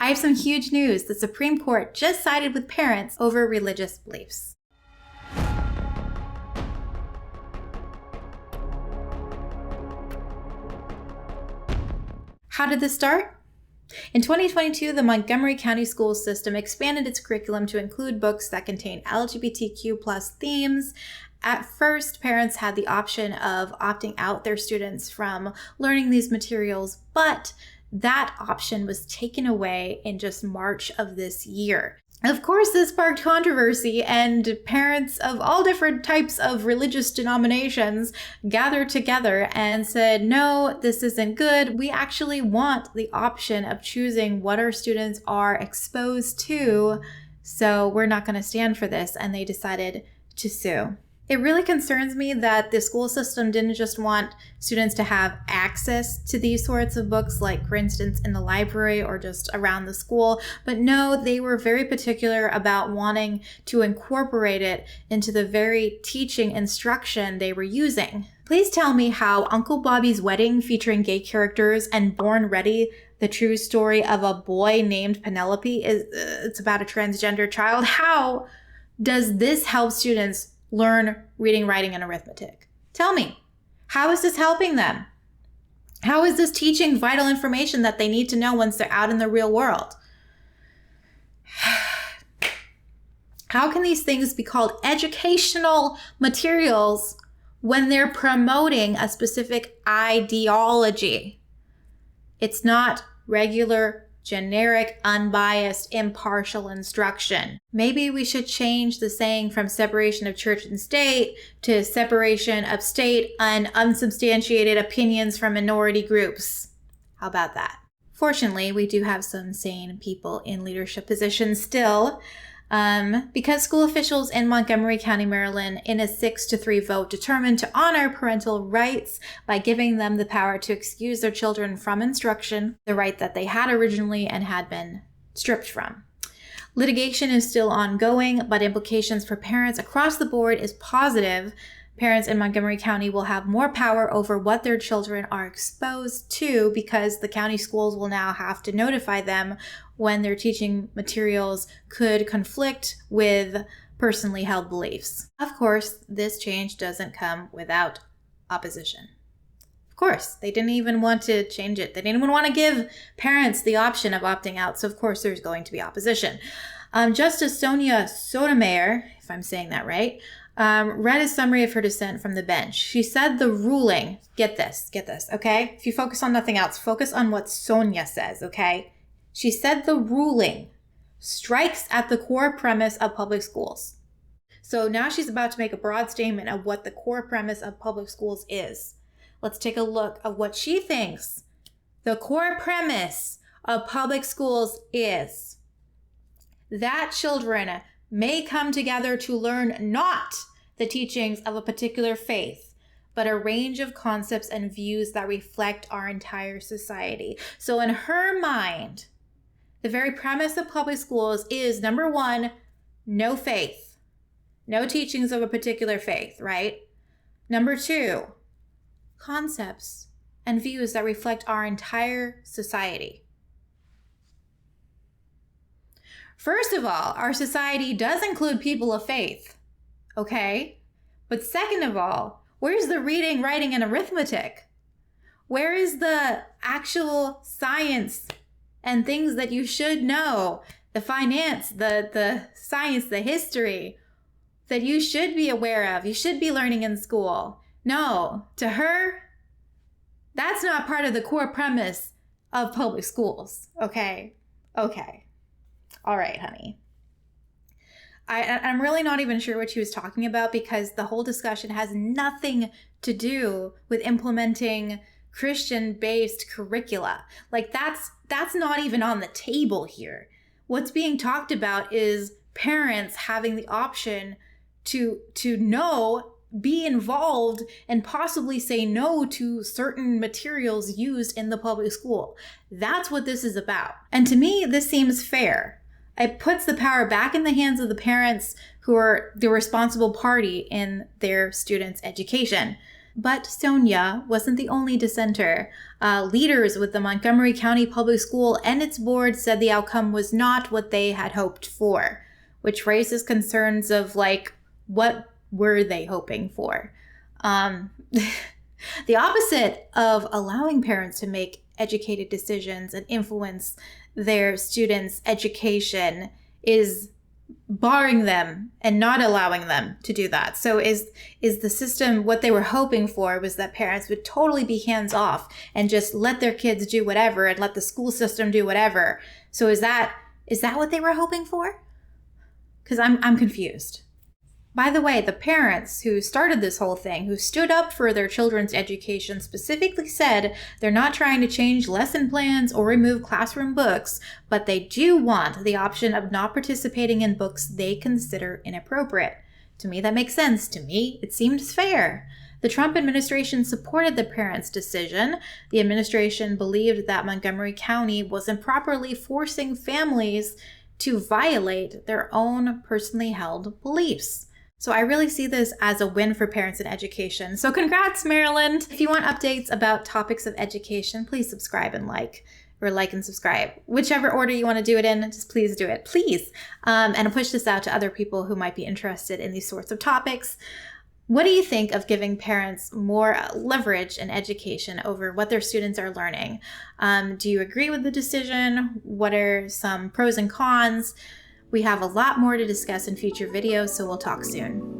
I have some huge news. The Supreme Court just sided with parents over religious beliefs. How did this start? In 2022, the Montgomery County school system expanded its curriculum to include books that contain LGBTQ+ themes. At first, parents had the option of opting out their students from learning these materials, but that option was taken away in just March of this year. Of course, this sparked controversy, and parents of all different types of religious denominations gathered together and said, no, this isn't good. We actually want the option of choosing what our students are exposed to, so we're not going to stand for this, and they decided to sue. It really concerns me that the school system didn't just want students to have access to these sorts of books, like for instance in the library or just around the school, but no, they were very particular about wanting to incorporate it into the very teaching instruction they were using. Please tell me how Uncle Bobby's Wedding, featuring gay characters, and Born Ready, the true story of a boy named Penelope, it's about a transgender child. How does this help students learn reading, writing, and arithmetic? Tell me, how is this helping them? How is this teaching vital information that they need to know once they're out in the real world? How can these things be called educational materials when they're promoting a specific ideology? It's not regular, generic, unbiased, impartial instruction. Maybe we should change the saying from separation of church and state to separation of state and unsubstantiated opinions from minority groups. How about that? Fortunately, we do have some sane people in leadership positions still, because school officials in Montgomery County, Maryland, in a 6-3 vote, determined to honor parental rights by giving them the power to excuse their children from instruction, the right that they had originally and had been stripped from. Litigation is still ongoing, but implications for parents across the board is positive. Parents in Montgomery County will have more power over what their children are exposed to, because the county schools will now have to notify them when their teaching materials could conflict with personally held beliefs. Of course, this change doesn't come without opposition. Of course, they didn't even want to change it. They didn't even want to give parents the option of opting out, so of course there's going to be opposition. Justice Sonia Sotomayor, if I'm saying that right, read a summary of her dissent from the bench. She said the ruling, get this, okay? If you focus on nothing else, focus on what Sonia says, okay? She said the ruling strikes at the core premise of public schools. So now she's about to make a broad statement of what the core premise of public schools is. Let's take a look at what she thinks the core premise of public schools is. That children may come together to learn not the teachings of a particular faith, but a range of concepts and views that reflect our entire society. So in her mind, the very premise of public schools is, number one, no faith, no teachings of a particular faith, right? Number two, concepts and views that reflect our entire society. First of all, our society does include people of faith, okay? But second of all, where's the reading, writing, and arithmetic? Where is the actual science and things that you should know, the finance, the science, the history that you should be aware of, you should be learning in school? No, to her, that's not part of the core premise of public schools, okay? Okay. All right, honey. I'm really not even sure what she was talking about, because the whole discussion has nothing to do with implementing Christian-based curricula. Like that's not even on the table here. What's being talked about is parents having the option to know, be involved, and possibly say no to certain materials used in the public school. That's what this is about. And to me, this seems fair. It puts the power back in the hands of the parents, who are the responsible party in their students' education. But Sonia wasn't the only dissenter. Leaders with the Montgomery County Public School and its board said the outcome was not what they had hoped for, which raises concerns of, like, what were they hoping for? The opposite of allowing parents to make educated decisions and influence their students' education is barring them and not allowing them to do that. So is the system, what they were hoping for was that parents would totally be hands off and just let their kids do whatever and let the school system do whatever. So is that what they were hoping for? Because I'm confused. By the way, the parents who started this whole thing, who stood up for their children's education, specifically said they're not trying to change lesson plans or remove classroom books, but they do want the option of not participating in books they consider inappropriate. To me, that makes sense. To me, it seems fair. The Trump administration supported the parents' decision. The administration believed that Montgomery County wasn't properly forcing families to violate their own personally held beliefs. So I really see this as a win for parents in education. So congrats, Maryland. If you want updates about topics of education, please subscribe and like and subscribe. Whichever order you want to do it in, just please do it, please. And push this out to other people who might be interested in these sorts of topics. What do you think of giving parents more leverage in education over what their students are learning? Do you agree with the decision? What are some pros and cons? We have a lot more to discuss in future videos, so we'll talk soon.